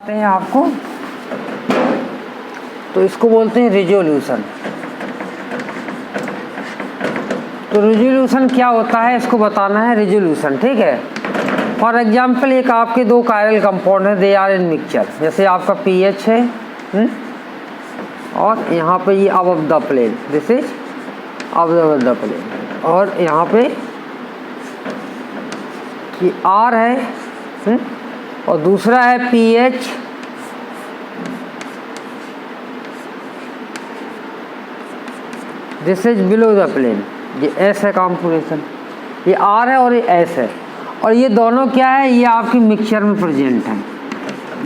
हैं आपको, तो इसको बोलते हैं रिजोल्यूशन। तो रिजोल्यूशन क्या होता है इसको बताना है, रिजोल्यूशन, ठीक है। फॉर एग्जाम्पल एक आपके दो कायरल कंपाउंड है, दे आर इन मिक्सचर, जैसे आपका पीएच है और यहाँ पे ये above the plane, this is above the plane, और यहाँ पे ये आर है और दूसरा है PH, this is below the plane, ये एस है कॉम्पोजिशन, ये आर है और ये एस है, और ये दोनों क्या है, ये आपकी मिक्सचर में प्रेजेंट है,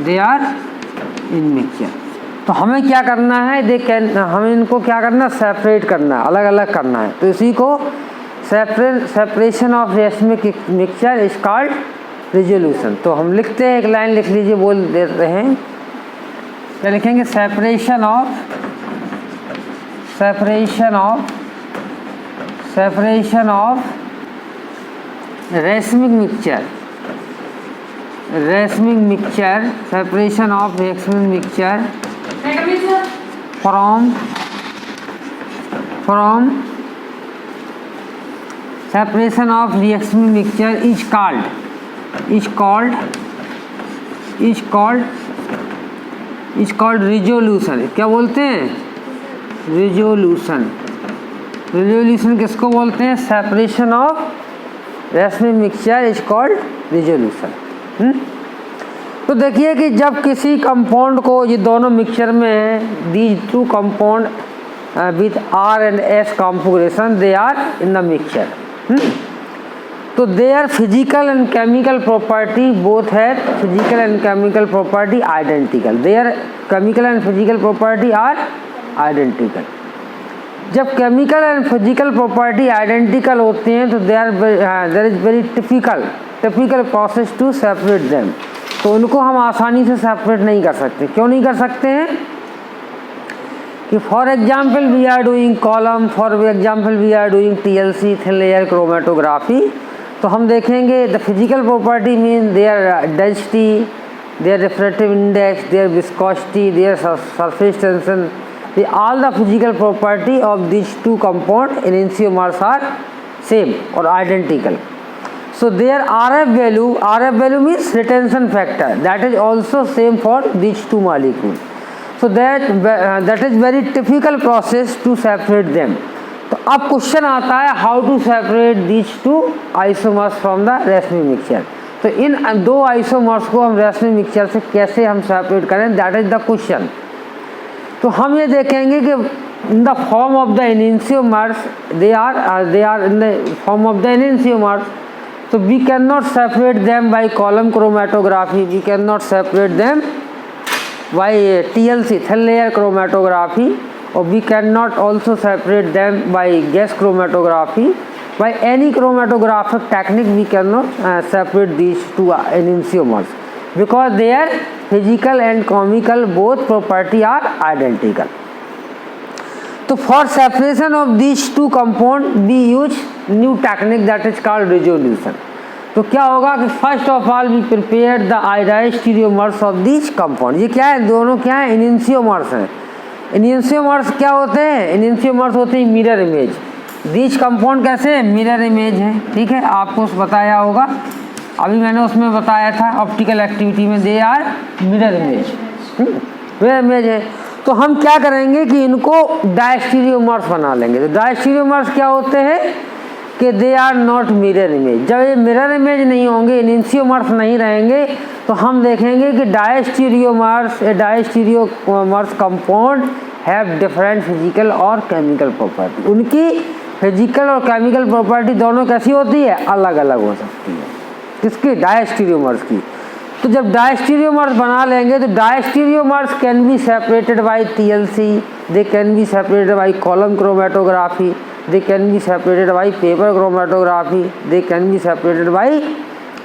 दे आर इन मिक्सचर। तो हमें क्या करना है, हमें इनको क्या करना, सेपरेट करना है, अलग अलग करना है। तो इसी को separation of racemic mixture is called resolution. तो हम लिखते हैं, एक लाइन लिख लीजिए, बोल देते हैं, क्या लिखेंगे, separation of racemic mixture, separation of racemic mixture from separation of racemic mixture is called resolution. क्या बोलते हैं, रिजोल्यूशन किसको बोलते हैं, separation of racemic mixture is called resolution. तो देखिए कि जब किसी कंपाउंड को, ये दोनों मिक्सचर में है, these two compound with R and S configuration, they are in the mixture. तो their physical and chemical property both है, physical and chemical property identical, their chemical and physical property are identical. जब chemical and physical property identical होते हैं तो there is very typical process to separate them. तो उनको हम आसानी से सेपरेट नहीं कर सकते। क्यों नहीं कर सकते हैं कि for example we are doing column, for example we are doing TLC, thin layer chromatography. तो हम देखेंगे the physical property mean their density, their refractive index, their viscosity, their surface tension, all the physical property of these two compound enantiomers are same or identical. So their RF value means retention factor, that is also same for these two molecules. So that is very typical process to separate them. तो अब question आता है how to separate these two isomers from the racemic mixture। तो इन दो isomers को हम racemic mixture से कैसे हम सेपरेट करें, दैट इज द क्वेश्चन। तो हम ये देखेंगे कि in the form of the enantiomers, they are in the form of the enantiomers, तो we can not separate them by column chromatography, we can not separate them by TLC, thin layer chromatography, और we can not also separate them by gas chromatography, by any chromatographic technique we can not separate these two enantiomers because their physical and chemical both property are identical. So for separation of these two compound we use new technique that is called resolution. तो क्या होगा कि first of all we prepare the iodized stereomers of these compound। ये क्या है, दोनों क्या है, enantiomers हैं। enantiomers क्या होते हैं, enantiomers होते हैं मिरर इमेज। these compound कैसे है, मिरर इमेज है, ठीक है, आपको बताया होगा, अभी मैंने उसमें बताया था ऑप्टिकल एक्टिविटी में, दे आर मिरर इमेज है। तो हम क्या करेंगे कि इनको डायस्टीरियोमर्स बना लेंगे। तो डायस्टीरियोमर्स क्या होते हैं कि they are not mirror image. जब ये मिरर इमेज नहीं होंगे, एनेंटियोमर्स नहीं रहेंगे, तो हम देखेंगे कि diastereomers compound have different physical और केमिकल प्रॉपर्टी। उनकी फिजिकल और केमिकल प्रॉपर्टी दोनों कैसी होती है, अलग अलग हो सकती है, किसकी, डायस्टीरियोमर्स की। तो जब डायस्टीरियोमर्स बना लेंगे तो diastereomers can be separated by TLC, they can be separated by column chromatography, they can be separated by paper chromatography, they can be separated by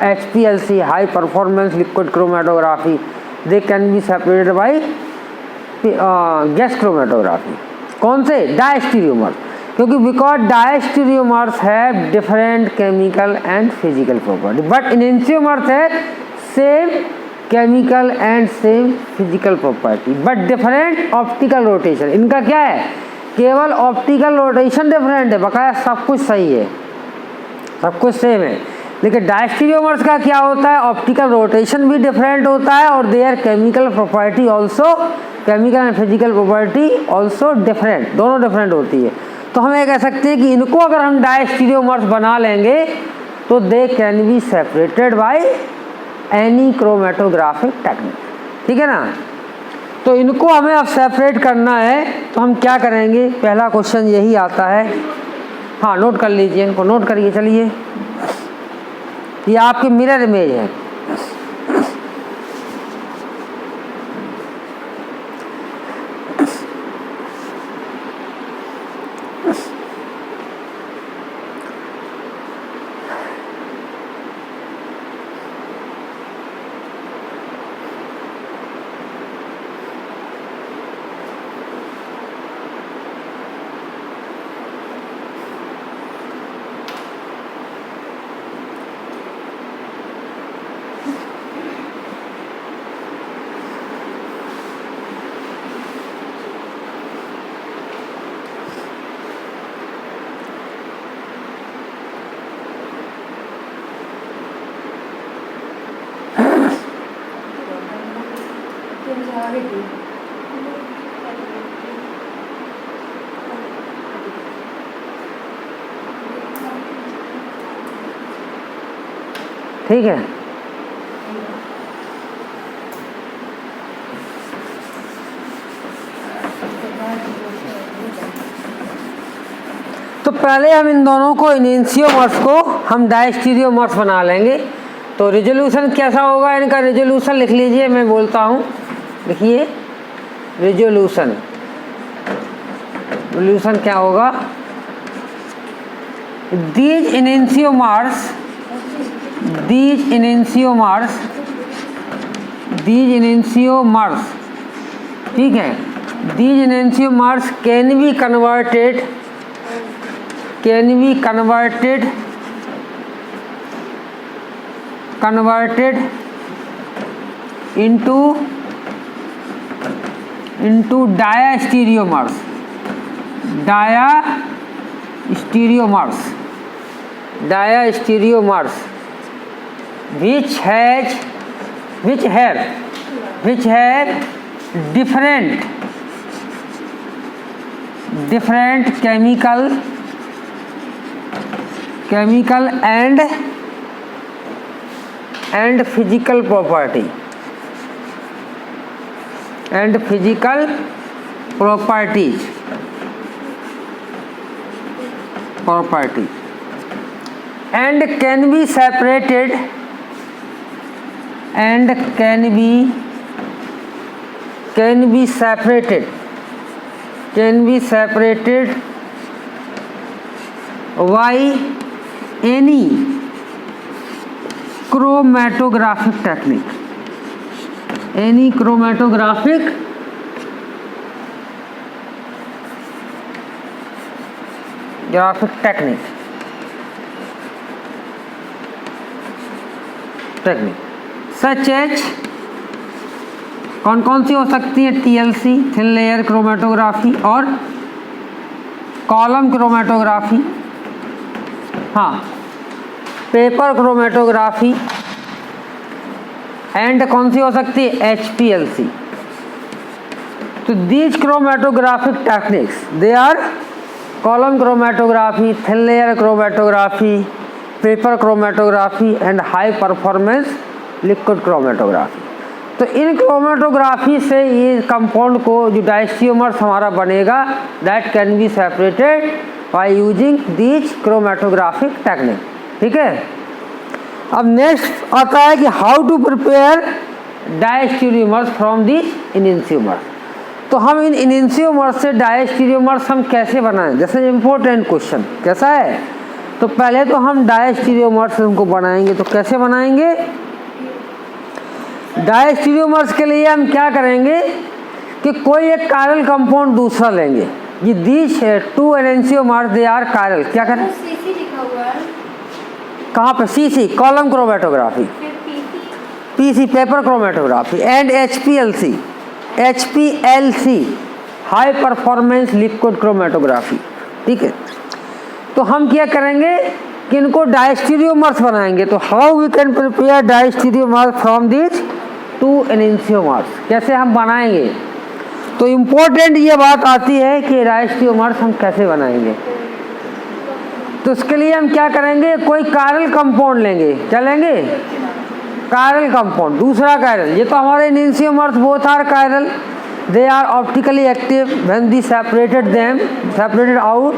HPLC, high performance liquid chromatography, they can be separated by gas chromatography. कौन से, diastereomers, क्योंकि because diastereomers have different chemical and physical property, but enantiomers है same chemical and same physical property but different optical rotation. इनका क्या है, केवल optical rotation different है, बकाया सब कुछ सही है, सब कुछ सेम है। लेकिन डायस्टीरियोमर्स का क्या होता है, ऑप्टिकल रोटेशन भी डिफरेंट होता है और there chemical property also, chemical and physical property also different, दोनों डिफरेंट होती है। तो हम ये कह सकते हैं कि इनको अगर हम डायस्टीरियोमर्स बना लेंगे तो they can be separated bye any chromatographic technique, ठीक है ना। तो इनको हमें अब सेपरेट करना है, तो हम क्या करेंगे, पहला क्वेश्चन यही आता है। हाँ, नोट कर लीजिए, इनको नोट करिए। चलिए, ये आपकी मिरर इमेज है। ठीक है, तो पहले हम इन दोनों को, इनेंशियोमर्स को हम डायस्टीरियोमर्स बना लेंगे। तो रिजोल्यूशन कैसा होगा, इनका रिजोल्यूशन लिख लीजिए, मैं बोलता हूँ, लिखिए रिजोल्यूशन। रिजोल्यूशन क्या होगा, दीज इनेंशियोमर्स, these enantiomers, ठीक है, these enantiomers can be converted into diastereomers which have different chemical and physical properties and can be separated by any chromatographic technique, such as कौन कौन सी हो सकती है, TLC थिन लेयर क्रोमेटोग्राफी और column chromatography, हाँ, पेपर क्रोमेटोग्राफी, एंड कौन सी हो सकती है, HPLC। तो these chromatographic techniques they are column chromatography, thin layer chromatography, paper chromatography and high performance liquid chromatography. तो इन क्रोमेटोग्राफी से ये कंपाउंड को, जो डायस्टीरियोमर्स हमारा बनेगा, that can be separated by using these chromatographic technique, ठीक है। अब नेक्स्ट आता है कि how to prepare diastereomers from these enantiomers. तो हम इन इनेंशियोमर्स से डायस्टीरियोमर्स हम कैसे बनाएं, जैसे इम्पोर्टेंट क्वेश्चन कैसा है। तो पहले तो हम डायस्टीरियोमर्स उनको बनाएंगे, तो कैसे बनाएंगे, डायस्टीरियोमर्स के लिए हम क्या करेंगे कि कोई एक कायरल कंपाउंड दूसरा लेंगे। ये these two enantiomers they are chiral, क्या करें, सीसी लिखा हुआ है कहाँ पे, CC column chromatography, PC paper chromatography and HPLC, high performance liquid chromatography. ठीक है, तो हम क्या करेंगे कि इनको डायस्टीरियोमर्स बनाएंगे। तो how we can prepare diastereomers from this two enantiomers, कैसे हम बनाएंगे। तो इम्पोर्टेंट ये बात आती है कि डायस्टीरियोमर्स हम कैसे बनाएंगे। तो उसके लिए हम क्या करेंगे, कोई कायरल कंपाउंड लेंगे। क्या लेंगे, कायरल कंपाउंड। दूसरा कायरल, ये तो हमारे enantiomers both are chiral, they are optically active when we separated out,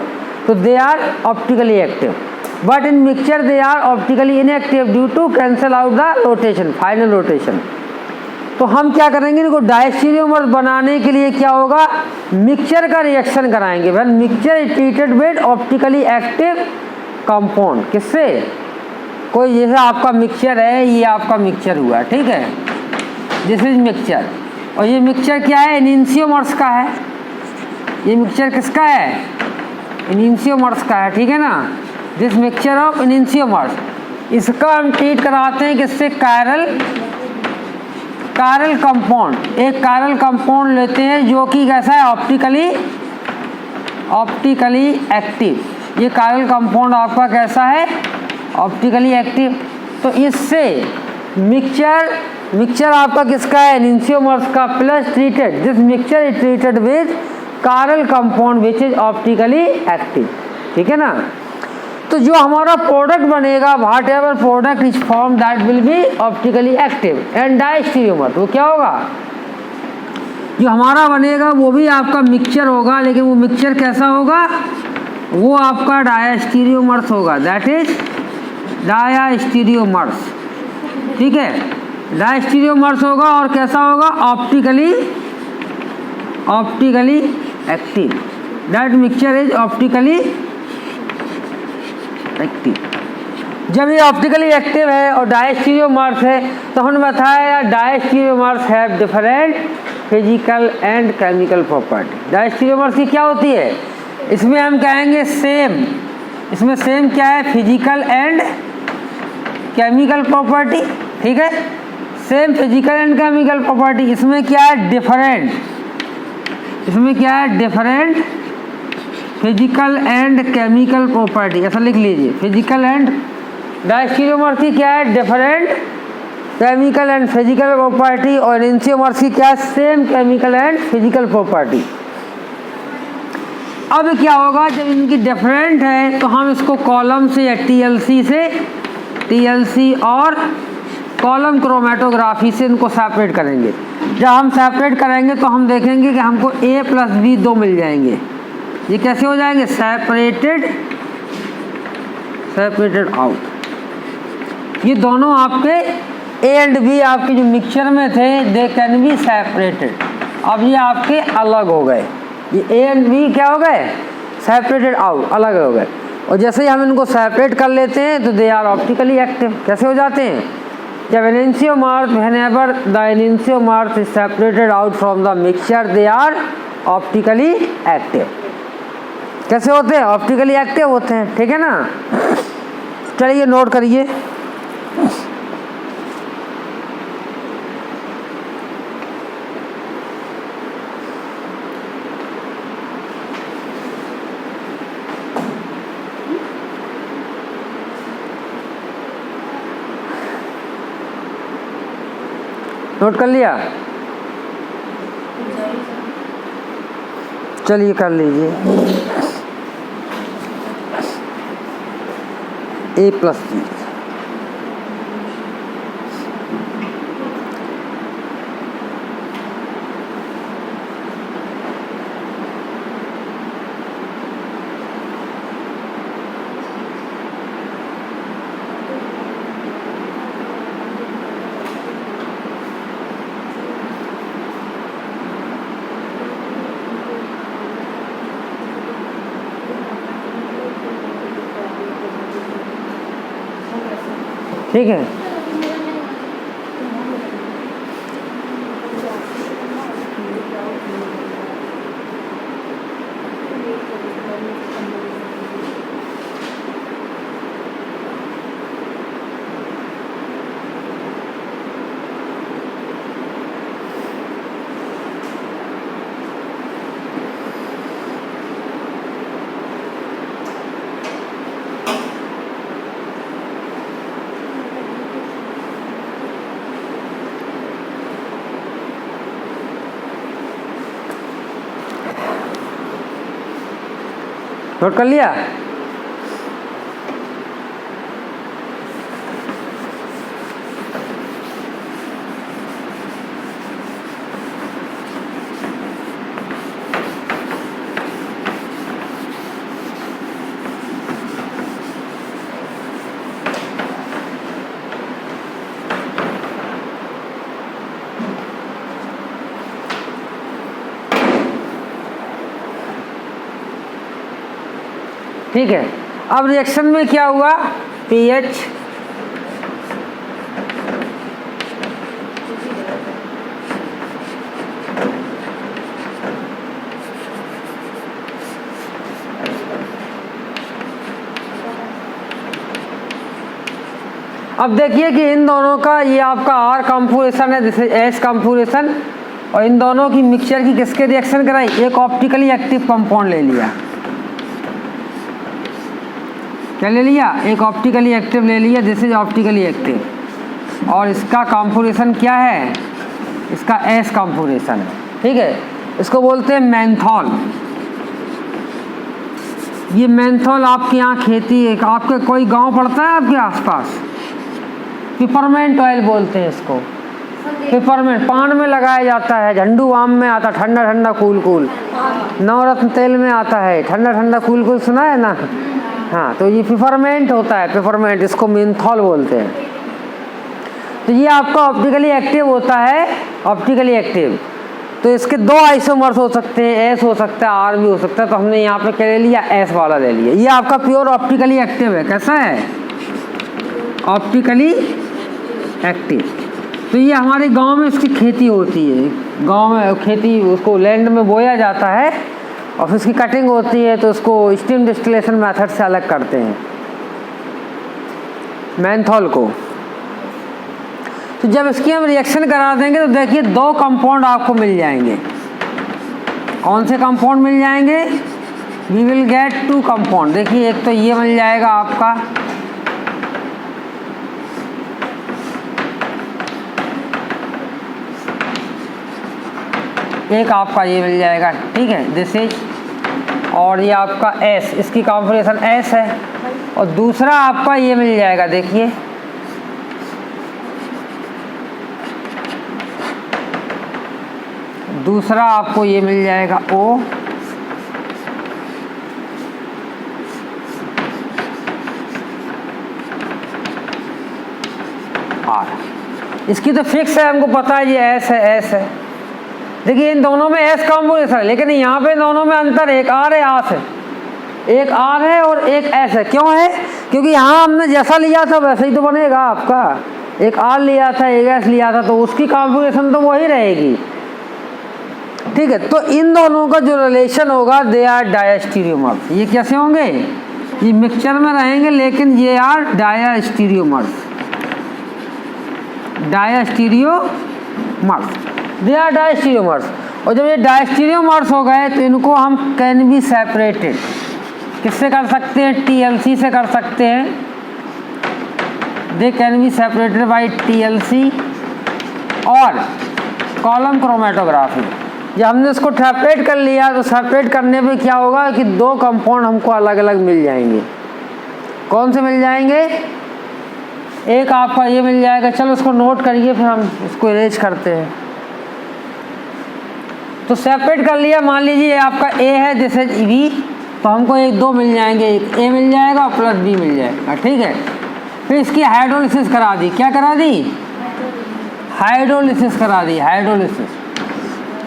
तो they are optically active, but in mixture they are optically inactive due to cancel out the rotation, final rotation. तो हम क्या करेंगे, इनको diastereomers बनाने के लिए क्या होगा, मिक्सचर का रिएक्शन कराएंगे। When mixture is treated with optically active compound, किससे, कोई जैसे आपका मिक्सचर है, ये आपका मिक्सचर हुआ, ठीक है, दिस इज मिक्सचर, और ये मिक्सचर क्या है, एनेंशियोमर्स का है। ये मिक्सचर किसका है, एनेंशियोमर्स का है, ठीक है ना, दिस मिक्सचर ऑफ एनेंशियोमर्स। इसका हम ट्रीट कराते हैं किससे, कायरल कंपाउंड। एक कायरल कंपाउंड लेते हैं जो कि कैसा है, ऑप्टिकली एक्टिव। ये कायरल कंपाउंड आपका कैसा है, ऑप्टिकली एक्टिव। तो इससे मिक्सचर आपका किसका है, एनेंशियोमर्स का, plus treated, this mixture is treated with chiral compound which is optically active. ठीक है ना। तो जो हमारा प्रोडक्ट बनेगा, what ever product is form that will be optically active and diastereomer, वो क्या होगा, जो हमारा बनेगा वो भी आपका मिक्सचर होगा, लेकिन वो मिक्सचर कैसा होगा, वो आपका डायस्टीरियोमर्स होगा, दैट इज डायस्टीरियोमर्स। ठीक है, डायस्टीरियोमर्स होगा और कैसा होगा, optically active, that mixture is optically active. जब ये ऑप्टिकली एक्टिव है और डायस्टीरियोमर्स है, तो हमने बताया diastereomers have different physical and chemical property. Diastereomers की क्या होती है, इसमें हम कहेंगे सेम, इसमें सेम क्या है, फिजिकल एंड केमिकल प्रॉपर्टी। ठीक है, same physical and chemical property. इसमें क्या है, डिफरेंट, इसमें क्या है, different physical and chemical property, ऐसा लिख लीजिए, फिजिकल एंड, डायस्टीरियोमर्स की क्या है, different chemical and physical property, और एनेंशियोमर्स की क्या है, same chemical and physical property. अब क्या होगा, जब इनकी डिफरेंट है तो हम इसको कॉलम से या टीएलसी और कॉलम क्रोमेटोग्राफी से इनको सेपरेट करेंगे। जब हम सेपरेट करेंगे तो हम देखेंगे कि हमको A + B 2 मिल जाएंगे। ये कैसे हो जाएंगे, सेपरेटेड आउट। ये दोनों आपके A एंड B आपके जो मिक्सचर में थे, दे कैन बी सेपरेटेड। अब ये आपके अलग हो गए, ये A एंड B क्या हो गए, सेपरेटेड आउट, अलग हो गए। और जैसे ही हम इनको सेपरेट कर लेते हैं तो दे आर ऑप्टिकली एक्टिव। कैसे हो जाते हैं, जब enantiomers, whenever the enantiomers is separated out from the mixture, they are optically active. कैसे होते हैं, ऑप्टिकली एक्टिव होते हैं। ठीक है ना, चलिए नोट करिए। नोट कर लिया, चलिए कर लीजिए। A + B, ठीक है। नोट कर लिया? ठीक है, अब रिएक्शन में क्या हुआ, पीएच अब देखिए कि इन दोनों का ये आपका आर कॉन्फ़िगरेशन है, जैसे एस कॉन्फ़िगरेशन, और इन दोनों की मिक्सचर की किसके रिएक्शन कराई, एक ऑप्टिकली एक्टिव कंपाउंड ले लिया। क्या ले लिया? एक ऑप्टिकली एक्टिव ले लिया, दिस इज ऑप्टिकली एक्टिव, और इसका कॉन्फ़िगरेशन क्या है, इसका एस कॉन्फ़िगरेशन है। ठीक है, इसको बोलते हैं मेंथॉल। ये मेंथॉल आपके यहाँ खेती है, आपके कोई गांव पड़ता है आपके आसपास? पिपरमेंट ऑयल बोलते हैं इसको, पिपरमेंट पान में लगाया जाता है, झंडू आम में आता, ठंडा ठंडा कूल कूल, नवरत्न तेल में आता है, ठंडा ठंडा कूल कूल, सुना है ना? हाँ, तो ये पिपरमेंट होता है, पिपरमेंट, इसको मेंथॉल बोलते हैं। तो ये आपका ऑप्टिकली एक्टिव होता है, ऑप्टिकली एक्टिव। तो इसके दो आइसोमर्स हो सकते हैं, एस हो सकता है, आर भी हो सकता है, तो हमने यहाँ पे क्या ले लिया, एस वाला ले लिया। ये आपका प्योर ऑप्टिकली एक्टिव है। कैसा है? Optically active. तो ये हमारे गांव में इसकी खेती होती है, गांव में खेती, उसको लैंड में बोया जाता है और फिर उसकी कटिंग होती है, तो उसको स्टीम डिस्टिलेशन मेथड से अलग करते हैं मेंथॉल को। तो जब इसकी हम रिएक्शन करा देंगे तो देखिए दो कंपाउंड आपको मिल जाएंगे। कौन से कंपाउंड मिल जाएंगे? We will get two compound. देखिए एक तो ये मिल जाएगा आपका, एक आपका ये मिल जाएगा। ठीक है, दिस इज, और ये आपका एस, इसकी कॉन्फ़िगरेशन एस है, और दूसरा आपका ये मिल जाएगा, देखिए दूसरा आपको ये मिल जाएगा ओ, आर। इसकी तो फिक्स है, हमको पता है ये एस है, एस है। देखिए इन दोनों में एस कॉम्बिनेशन है, लेकिन यहाँ पे दोनों में अंतर, एक आर है, आस है, एक आर है और एक एस है। क्यों है? क्योंकि यहाँ हमने जैसा लिया था वैसा ही तो बनेगा आपका। एक आर लिया था, एक एस लिया था, तो उसकी कॉन्फ़िगरेशन तो वही रहेगी। ठीक है, तो इन दोनों का जो रिलेशन होगा, दे आर डायस्टीरियोमर्स। ये कैसे होंगे? ये मिक्सचर में रहेंगे, लेकिन ये are diastereomers, diastereomers, they are diastereomers. और जब ये डायस्टीरियोमर्स हो गए तो इनको हम कैन बी सेपरेटेड, किससे कर सकते हैं? TLC से कर सकते हैं। दे can be separated by TLC और कॉलम क्रोमेटोग्राफी। जब हमने इसको सेपरेट कर लिया तो सेपरेट करने पे क्या होगा कि दो कंपाउंड हमको अलग अलग मिल जाएंगे। कौन से मिल जाएंगे? एक आपका ये मिल जाएगा, चलो उसको नोट करिए, फिर हम इसको इरेज करते हैं। तो सेपरेट कर लिया, मान लीजिए आपका ए है, जैसे बी, तो हमको एक दो मिल जाएंगे, एक ए मिल जाएगा और प्लस बी मिल जाएगा। ठीक है, फिर इसकी हाइड्रोलिसिस करा दी। क्या करा दी? हाइड्रोलिसिस करा दी, हाइड्रोलिसिस।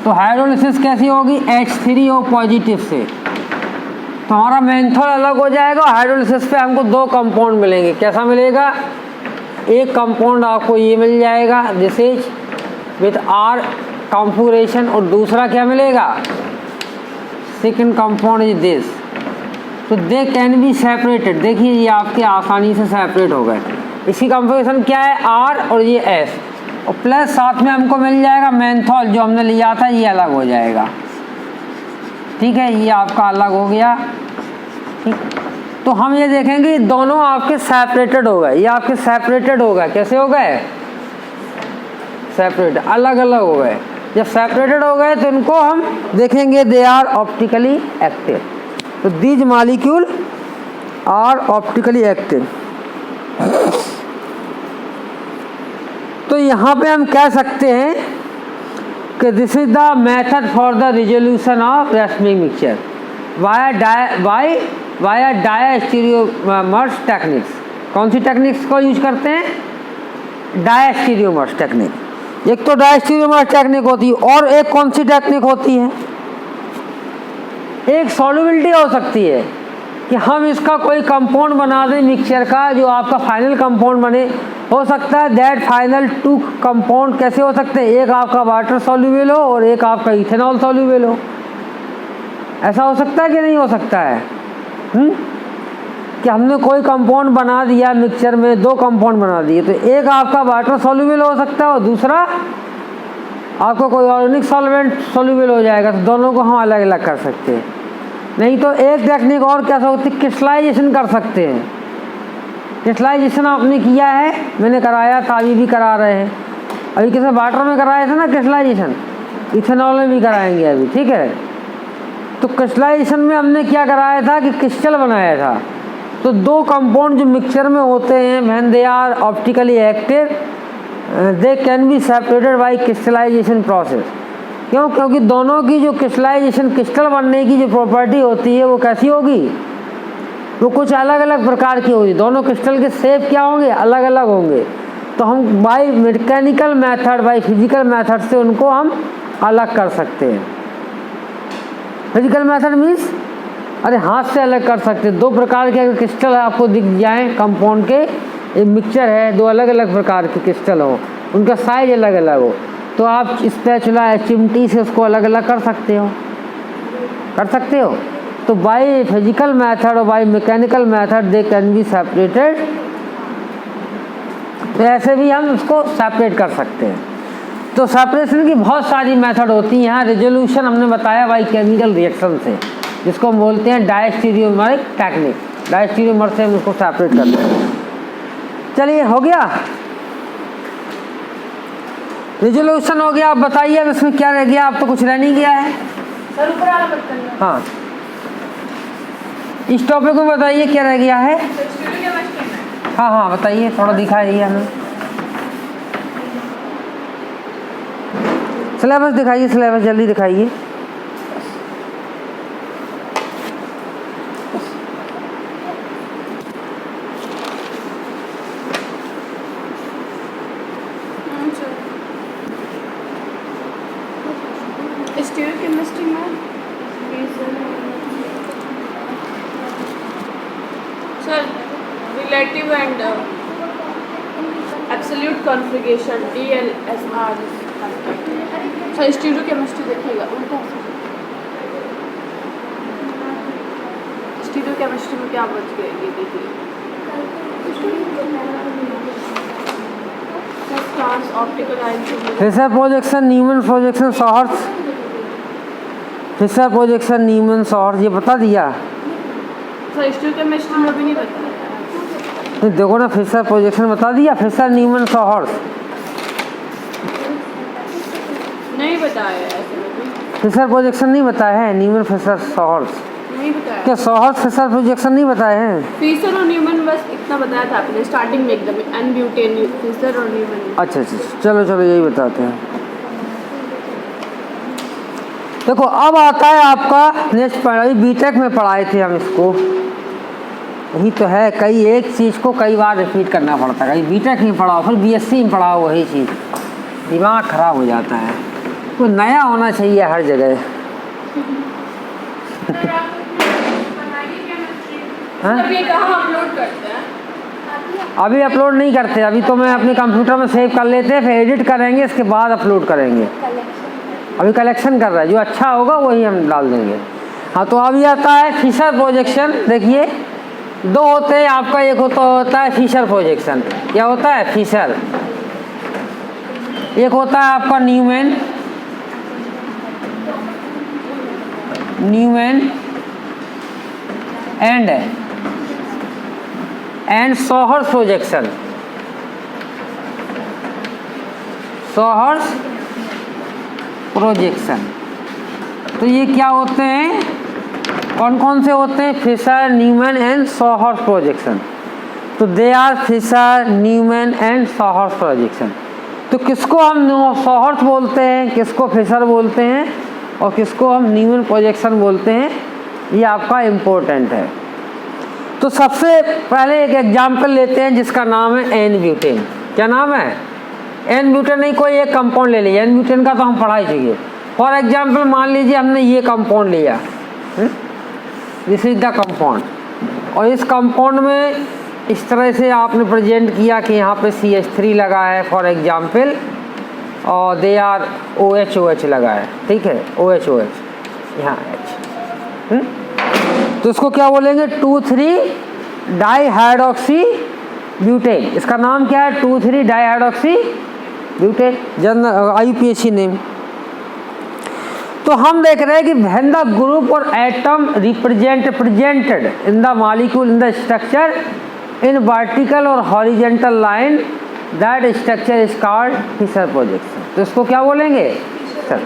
तो हाइड्रोलिसिस कैसी होगी? H3O पॉजिटिव से, तो हमारा मेंथॉल अलग हो जाएगा। हाइड्रोलिसिस पे हमको दो कंपाउंड मिलेंगे। कैसा मिलेगा? एक कंपाउंड आपको ये मिल जाएगा, this is with R configuration, और दूसरा क्या मिलेगा? Second compound is this. तो दे कैन बी सेपरेटेड। देखिए ये आपके आसानी से सेपरेट हो गए। इसकी कॉन्फ़िगरेशन क्या है? आर, और ये एस, और प्लस साथ में हमको मिल जाएगा मेंथॉल, जो हमने लिया था ये अलग हो जाएगा। ठीक है, ये आपका अलग हो गया। ठीक, तो हम ये देखेंगे दोनों आपके सेपरेटेड हो गए, ये आपके सेपरेटेड हो गए। कैसे हो गए? सेपरेट, अलग अलग हो गए। जब सेपरेटेड हो गए तो इनको हम देखेंगे दे आर ऑप्टिकली एक्टिव। तो these molecule are optically active. तो यहाँ पे हम कह सकते हैं कि this is the method for the resolution of racemic mixture via diastereomers techniques. कौन सी टेक्निक्स को यूज करते हैं? Diastereomers technique. एक तो डायस्टीरियोमर्स टेक्निक होती है और एक कौन सी टेक्निक होती है? एक सॉल्युबिलिटी हो सकती है कि हम इसका कोई कंपाउंड बना दें मिक्सचर का जो आपका फाइनल कंपाउंड बने। हो सकता है दैट फाइनल टू कंपाउंड कैसे हो सकते हैं? एक आपका वाटर सॉल्युबल हो और एक आपका इथेनॉल सॉल्युबल हो। ऐसा हो सकता है कि नहीं हो सकता है? कि हमने कोई कंपाउंड बना दिया मिक्सचर में, दो कंपाउंड बना दिए, तो एक आपका वाटर सॉल्युबल हो सकता है और दूसरा आपको कोई ऑर्गेनिक सॉल्वेंट सॉल्युबल हो जाएगा। तो दोनों को हम अलग अलग कर सकते हैं। नहीं तो एक टेक्निक और कैसा होती है, क्रिस्टलाइजेशन कर सकते हैं। क्रिस्टलाइजेशन आपने किया है, मैंने कराया था, अभी भी करा रहे हैं। अभी किसी वाटर में कराया था ना क्रिस्टलाइजेशन, इथेनॉल में भी कराएंगे अभी, ठीक है। तो क्रिस्टलाइजेशन में हमने क्या कराया था कि क्रिस्टल बनाया था। तो दो कंपाउंड जो मिक्सचर में होते हैं when they are optically active they can be separated by crystallization process. क्यों? क्योंकि दोनों की जो क्रिस्टलाइजेशन, क्रिस्टल बनने की जो प्रॉपर्टी होती है वो कैसी होगी? वो कुछ अलग अलग प्रकार की होगी। दोनों क्रिस्टल के शेप क्या होंगे? अलग अलग होंगे। तो हम by mechanical method, by physical method से उनको हम अलग कर सकते हैं। फिजिकल मेथड मीन्स अरे हाथ से अलग कर सकते हैं। दो प्रकार के अगर क्रिस्टल आपको दिख जाए कंपाउंड के, एक मिक्सचर है, दो अलग अलग प्रकार के क्रिस्टल हो, उनका साइज अलग अलग हो, तो आप स्पैचुला या चिमटी से उसको अलग अलग कर सकते हो, कर सकते हो। तो बाय फिजिकल मेथड और by mechanical method they can be separated. तो ऐसे भी हम उसको सेपरेट कर सकते हैं। तो सेपरेशन की बहुत सारी मेथड होती हैं। यहाँ रेजोल्यूशन हमने बताया बाय केमिकल रिएक्शन से, जिसको हम बोलते हैं डायस्टीरियोमर टेक्निक। डायस्टीरियोमर से हम उसको सेपरेट करते हैं। चलिए, हो गया रिजोल्यूशन, हो गया। आप बताइए अब इसमें क्या रह गया? अब तो कुछ रह नहीं गया है सर, ऊपर वाला मत करना। हाँ, इस टॉपिक में बताइए क्या रह गया है। हाँ हाँ बताइए, थोड़ा दिखाइए हमें सिलेबस, दिखाइए सिलेबस, जल्दी दिखाइए। स्टीरियोकेमिस्ट्री में sir relative and absolute configuration DLSR। Sir stereochemistry देखिएगा, स्टीरियोकेमिस्ट्री में क्या बच गया ये देखिए। Fischer projection, Newman projection, sawhorse, Fischer projection, Newman, sawhorse, ये बता दिया। सर स्टीरियोकेमिस्ट्री में भी नहीं बताया। देखो ना, फिशर प्रोजेक्शन बता दिया, फिशर, न्यूमैन, शॉर्ट्स नहीं बताया है। फिशर प्रोजेक्शन नहीं बताया है, न्यूमैन, फिशर, शॉर्ट्स नहीं बताया। क्या शॉर्ट्स फिशर प्रोजेक्शन नहीं बताए हैं? फिशर और न्यूमैन बस इतना बताया था आपने स्टार्टिंग में एकदम, एन ब्यूटेन, फिशर और न्यूमैन। अच्छा अच्छा, चलो चलो यही बताते हैं। देखो अब आता है आपका नेक्स्ट पढ़ाई, बीटेक में पढ़ाए थे हम इसको, यही तो है। कई एक चीज़ को कई बार रिपीट करना पड़ता है। कहीं बीटेक में पढ़ाओ, फिर बीएससी में पढ़ाओ, वही चीज़, दिमाग खराब हो जाता है। तो नया होना चाहिए हर जगह। हाँ? ये कहाँ अपलोड करते हैं? अभी अपलोड नहीं करते, अभी तो मैं अपने कंप्यूटर में सेव कर लेते हैं, फिर एडिट करेंगे, इसके बाद अपलोड करेंगे। अभी कलेक्शन कर रहा है, जो अच्छा होगा वही हम डाल देंगे। हाँ, तो अभी आता है फिशर प्रोजेक्शन। देखिए दो होते हैं आपका, एक होता है फिशर प्रोजेक्शन। क्या होता है? फिशर। एक होता है आपका Newman, and sawhorse projection. Sawhorse projection, तो ये क्या होते हैं? कौन कौन से होते हैं? Fischer, Newman and Sawhorse projection. तो they are Fischer, Newman and Sawhorse projection. तो किसको हम सॉहर्स बोलते हैं, किसको फिशर बोलते हैं और किसको हम न्यूमैन प्रोजेक्शन बोलते हैं, ये आपका इम्पोर्टेंट है। तो सबसे पहले एक एग्जाम्पल लेते हैं जिसका नाम है एन ब्यूटेन। क्या नाम है? N butane. नहीं, कोई एक कंपाउंड ले लिया, एन ब्यूटेन का तो हम पढ़ा ही चाहिए। फॉर एग्जाम्पल मान लीजिए हमने ये कंपाउंड लिया, दिस इज द कंपाउंड, और इस कंपाउंड में इस तरह से आपने प्रेजेंट किया कि यहाँ पे CH3 लगा है फॉर एग्जाम्पल, और दे आर OH लगा है, ठीक है, OH यहाँ H। तो इसको क्या बोलेंगे? 2,3 डाइहाइड्रोक्सी ब्यूटेन। इसका नाम क्या है? 2,3 dihydroxy butane, general IUPAC name. तो हम देख रहे हैं कि व्हेन द ग्रुप और atom presented in the molecule in the structure in vertical और horizontal line, that structure is called Fischer projection. तो इसको क्या बोलेंगे? फिशर।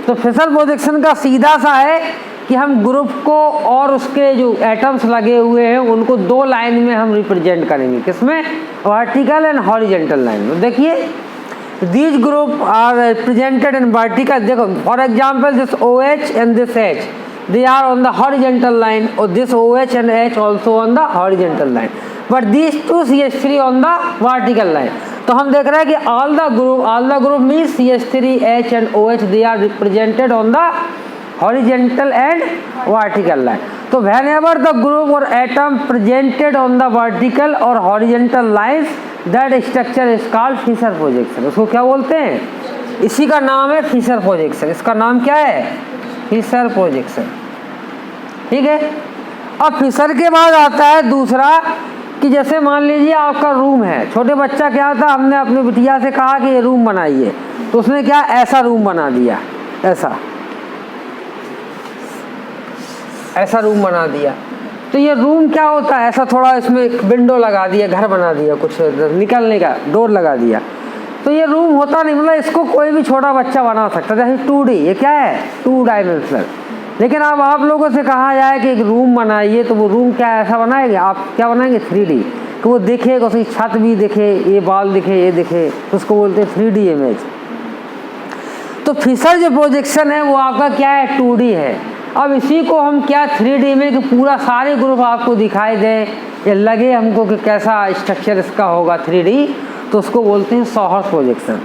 तो फिशर प्रोजेक्शन का सीधा सा है कि हम ग्रुप को और उसके जो एटम्स लगे हुए हैं उनको दो लाइन में हम रिप्रेजेंट करेंगे। किसमें? वर्टिकल एंड हॉरिजेंटल लाइन में। देखिए, these group are represented in vertical. देखो, for example this OH and this H, they are on the horizontal line, or this OH and H also on the horizontal line, but these two CH3 on the vertical line. तो हम देख रहे हैं कि all the group means CH3, H and OH, they are represented on the horizontal and vertical line. तो whenever the group or atom presented on the vertical or horizontal lines, that structure is called Fischer projection. उसको क्या बोलते हैं? इसी का नाम है Fisher projection. इसका नाम क्या है? फिशर प्रोजेक्शन, ठीक है। अब फिशर के बाद आता है दूसरा, कि जैसे मान लीजिए आपका रूम है, छोटे बच्चा क्या था, हमने अपनी बिटिया से कहा कि ये रूम बनाइए, तो उसने क्या ऐसा रूम बना दिया, ऐसा रूम बना दिया। तो ये रूम क्या होता है? ऐसा थोड़ा इसमें एक विंडो लगा दिया, घर बना दिया, कुछ निकलने का डोर लगा दिया, तो ये रूम होता नहीं। मतलब इसको कोई भी छोटा बच्चा बना सकता है। जैसे 2D, ये क्या है? 2 डायमेंशनल। लेकिन अब आप लोगों से कहा जाए कि एक रूम बनाइए, तो वो रूम क्या ऐसा बनाएंगे? आप क्या बनाएंगे? 3D, कि वो दिखेगा, उसकी छत भी दिखे, ये बाल दिखे, ये दिखे, तो उसको बोलते हैं 3D इमेज। तो फिशर जो प्रोजेक्शन है वो आपका क्या है? 2D है। अब इसी को हम क्या 3D में, कि पूरा सारे ग्रुप आपको दिखाई दे, ये लगे हमको कि कैसा स्ट्रक्चर इसका होगा 3D, तो उसको बोलते हैं सॉहर्स प्रोजेक्शन।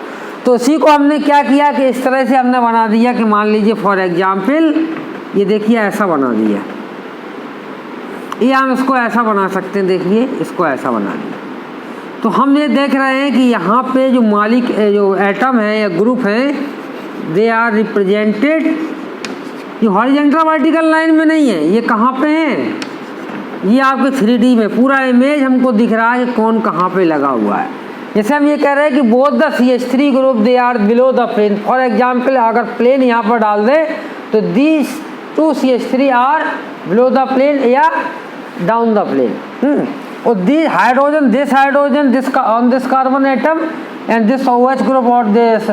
तो इसी को हमने क्या किया कि इस तरह से हमने बना दिया कि मान लीजिए फॉर एग्जाम्पल ये देखिए ऐसा बना दिया, ये हम इसको ऐसा बना सकते हैं, देखिए इसको ऐसा बना दिया। तो हम ये देख रहे हैं कि यहाँ पे जो एटम है या ग्रुप है, दे आर रिप्रेजेंटेड, ये हॉरिजॉन्टल वर्टिकल लाइन में नहीं है, ये कहाँ पे है? ये आपके 3D में पूरा इमेज हमको दिख रहा है कि कौन कहाँ पे लगा हुआ है। जैसे हम ये कह रहे हैं कि both the CH3 group they are below the plane. For example अगर प्लेन यहाँ पर डाल दे तो these 2 CH3 are below the plane या डाउन द प्लेन। और this hydrogen this on this carbon atom and this OH group or this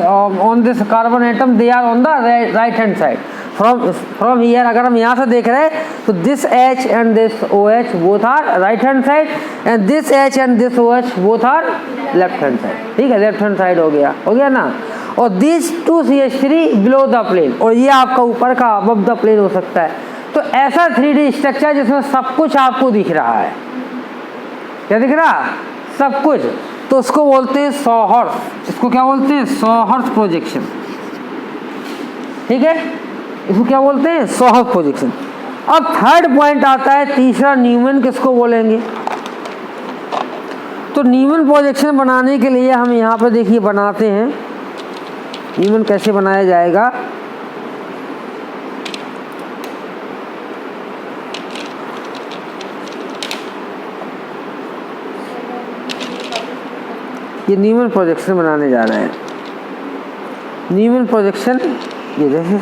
on this carbon atom, they are on the right hand side. From here अगर हम यहाँ से देख रहे हैं तो this H and this OH both are right hand side and this H and this OH both are left hand side। ठीक है, लेफ्ट हैंड साइड हो गया ना। और these 2 CH3 below the plane, और ये आपका ऊपर का above the plane हो सकता है। तो ऐसा 3D स्ट्रक्चर जिसमें सब कुछ आपको दिख रहा है। क्या दिख रहा? सब कुछ। तो उसको बोलते हैं सॉहर्स। इसको क्या बोलते हैं? सॉहर्स प्रोजेक्शन। ठीक है, इसको क्या बोलते हैं? सॉहर्स प्रोजेक्शन। अब थर्ड पॉइंट आता है तीसरा, न्यूमैन किसको बोलेंगे? तो न्यूमैन प्रोजेक्शन बनाने के लिए हम यहाँ पे देखिए बनाते हैं। न्यूमैन कैसे बनाया जाएगा? ये न्यूमैन प्रोजेक्शन बनाने जा रहे हैं। न्यूमैन प्रोजेक्शन ये देखिए,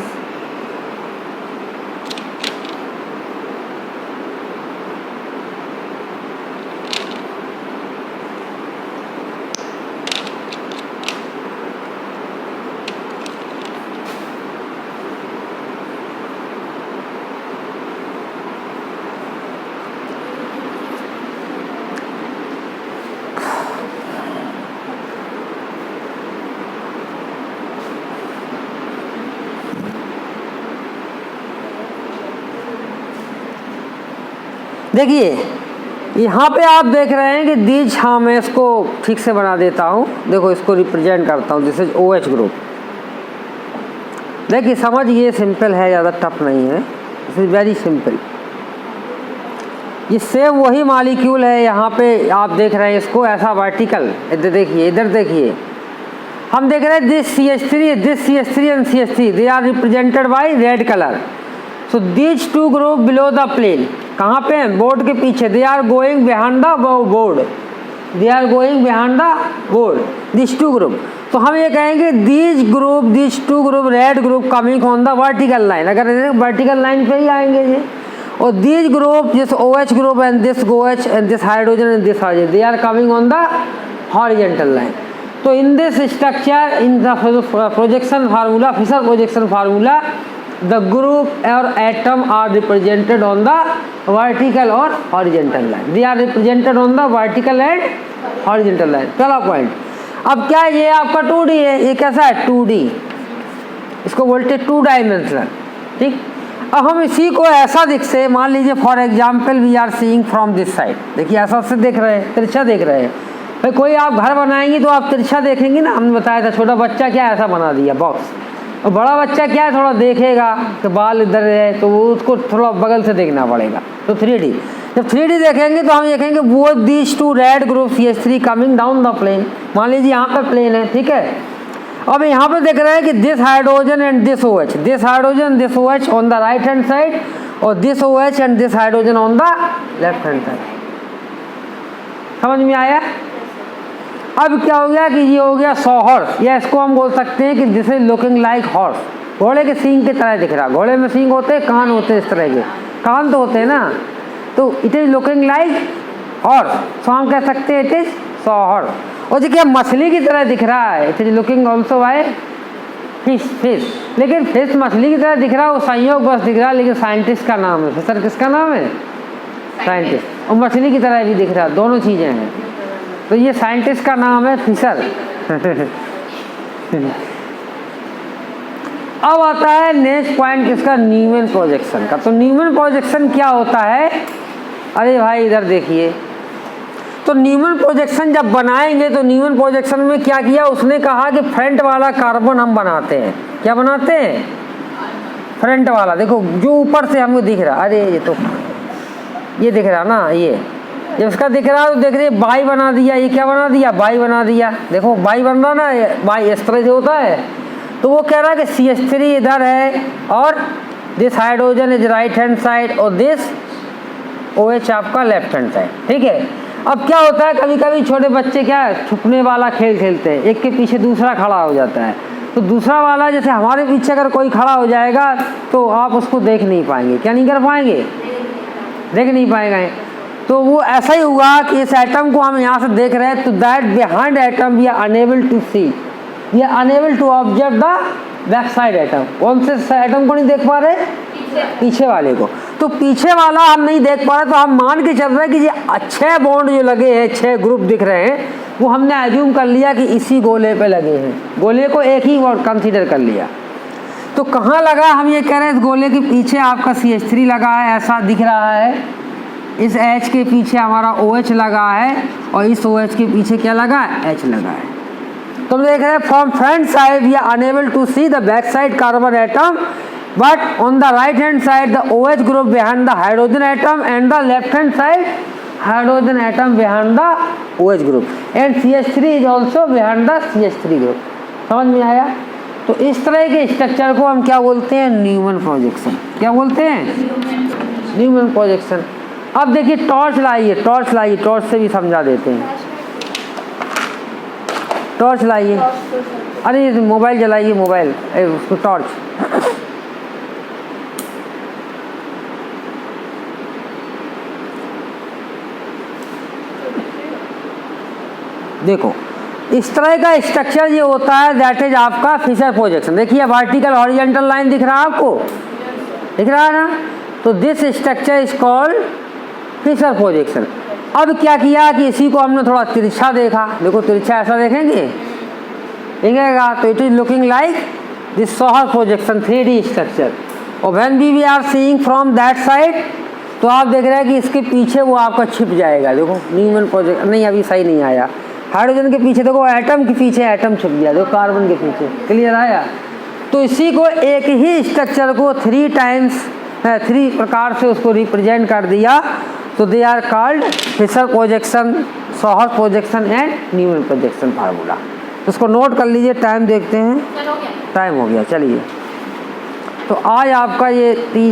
देखिए यहाँ पे आप देख रहे हैं कि दीज, हाँ मैं इसको ठीक से बना देता हूँ। देखो इसको रिप्रेजेंट करता हूँ, दिस इज OH ग्रुप। देखिए समझिए, सिंपल है, ज़्यादा टफ नहीं है, दिस इज वेरी सिंपल। ये सेम वही मॉलिक्यूल है, यहाँ पे आप देख रहे हैं इसको ऐसा वर्टिकल, इधर देखिए, इधर देखिए, हम देख रहे हैं this CH3 and CH3 they are represented by red colour. So these two group below the plane, कहाँ पे हैं, बोर्ड के पीछे, they are going behind the board, they are going behind the board, this two group. तो हम ये कहेंगे this two group red group coming on the vertical line, अगर वर्टिकल लाइन पे ही आएंगे ये। और these group this OH group and this OH and this hydrogen and this hydrogen they are coming on the horizontal line. तो in this structure, in the projection formula, Fischer projection formula, the group or atom are represented on the vertical or horizontal line, they are represented on the vertical and horizontal line। पहला point. अब क्या ये आपका 2D है, ये कैसा है 2D, इसको बोलते हैं 2 डायमेंशनल, ठीक। अब हम इसी को ऐसा दिख से, मान लीजिए for example we are seeing from this side, देखिए ऐसा से देख रहे हैं, तिरछा देख रहे हैं। भाई कोई आप घर बनाएंगे तो आप तिरछा देखेंगे ना, हमने बताया था, छोटा बच्चा क्या ऐसा बना दिया बॉक्स, और बड़ा बच्चा क्या है थोड़ा देखेगा कि बाल इधर है तो वो उसको थोड़ा बगल से देखना पड़ेगा। तो 3D, जब 3D देखेंगे तो हम देखेंगे वो these two red group CH3 coming down the plane, मान लीजिए यहाँ पे प्लेन है, ठीक है। अब यहाँ पे देख रहे हैं कि this hydrogen and this OH, this hydrogen this OH on the right hand side और this OH and this hydrogen on the left hand side. समझ में आया? अब क्या हो गया कि ये हो गया सॉहॉर्स, या इसको हम बोल सकते हैं कि this is looking like horse, घोड़े के सींग की तरह दिख रहा। घोड़े में सींग होते हैं, कान होते हैं, इस तरह के कान तो होते हैं ना, तो it is looking like horse, so हम कह सकते हैं इट इज सॉहॉर्स। और देखिए मछली की तरह दिख रहा है, it is looking also by fish, लेकिन फिश मछली की तरह दिख रहा है, वो संयोग बस दिख रहा है, लेकिन साइंटिस्ट का नाम है फिशर। किसका नाम है? साइंटिस्ट। और मछली की तरह भी दिख रहा है, दोनों चीज़ें हैं, तो ये साइंटिस्ट का नाम है फिशर। अब आता है नेक्स्ट पॉइंट किसका, न्यूमैन प्रोजेक्शन का। तो न्यूमैन प्रोजेक्शन क्या होता है, अरे भाई इधर देखिए, तो न्यूमैन प्रोजेक्शन जब बनाएंगे तो न्यूमैन प्रोजेक्शन में क्या किया, उसने कहा कि फ्रंट वाला कार्बन हम बनाते हैं, क्या बनाते हैं, फ्रंट वाला। देखो जो ऊपर से हमको दिख रहा, अरे ये तो ये दिख रहा ना, ये जब इसका दिख रहा है तो देख रहे बाई बना दिया, ये क्या बना दिया, बाई बना दिया। देखो बाई बन रहा ना, बाई इस तरह से होता है। तो वो कह रहा है कि CH3 इधर है और this hydrogen is right hand side और दिस OH आपका लेफ्ट हैंड साइड, ठीक है। अब क्या होता है, कभी कभी छोटे बच्चे क्या है, छुपने वाला खेल खेलते हैं, एक के पीछे दूसरा खड़ा हो जाता है। तो दूसरा वाला जैसे हमारे पीछे अगर कोई खड़ा हो जाएगा तो आप उसको देख नहीं पाएंगे, क्या नहीं कर पाएंगे, देख नहीं पाएंगे। तो वो ऐसा ही हुआ कि इस एटम को हम यहाँ से देख रहे हैं, तो that behind atom we are unable to see, we are unable to observe the back side atom. कौन से एटम को नहीं देख पा रहे, पीछे वाले को। तो पीछे वाला हम नहीं देख पा रहे, तो हम मान के चल रहे हैं कि ये 6 बॉन्ड जो लगे हैं, 6 ग्रुप दिख रहे हैं, वो हमने एज्यूम कर लिया कि इसी गोले पे लगे हैं, गोले को एक ही कंसीडर कर लिया। तो कहाँ लगा, हम ये कह रहे हैं इस गोले के पीछे आपका CH3 लगा है, ऐसा दिख रहा है। इस H के पीछे हमारा OH लगा है और इस OH के पीछे क्या लगा है, H लगा है। तो हम देख रहे हैं from front side we are unable to see the back side carbon atom, but on the right hand side the OH group behind the hydrogen atom and the left hand side hydrogen atom behind the OH group and CH3 is also behind the CH3 group. समझ में आया? तो इस तरह के structure को हम क्या बोलते हैं, न्यूमैन प्रोजेक्शन। क्या बोलते हैं, न्यूमैन प्रोजेक्शन। अब देखिए टॉर्च लाइए, टॉर्च लाइए, टॉर्च से भी समझा देते हैं। टॉर्च लाइए, अरे मोबाइल जलाइए, मोबाइल उसको टॉर्च। देखो इस तरह का स्ट्रक्चर ये होता है, दैट इज आपका फिशर प्रोजेक्शन। देखिए वर्टिकल हॉरिजॉन्टल लाइन दिख रहा है आपको, दिख रहा है ना। तो this structure is called Fischer projection. अब क्या किया कि इसी को हमने थोड़ा तिरछा देखा, देखो तिरछा ऐसा देखेंगे, दिखेगा, तो it is looking like this Sawhorse projection 3D structure. और when we are seeing from that side तो आप देख रहे हैं कि इसके पीछे वो आपका छिप जाएगा। देखो न्यूमैन प्रोजेक्ट नहीं, अभी सही नहीं आया। हाइड्रोजन के पीछे देखो, एटम के पीछे एटम छिप गया, देखो कार्बन के पीछे। क्लियर आया? तो इसी को एक ही स्ट्रक्चर को 3 प्रकार से उसको रिप्रेजेंट कर दिया। तो they are called Fischer projection, Sawhorse projection and Newman projection formula. तो उसको नोट कर लीजिए। टाइम देखते हैं, टाइम हो गया। चलिए, तो आज आपका ये 3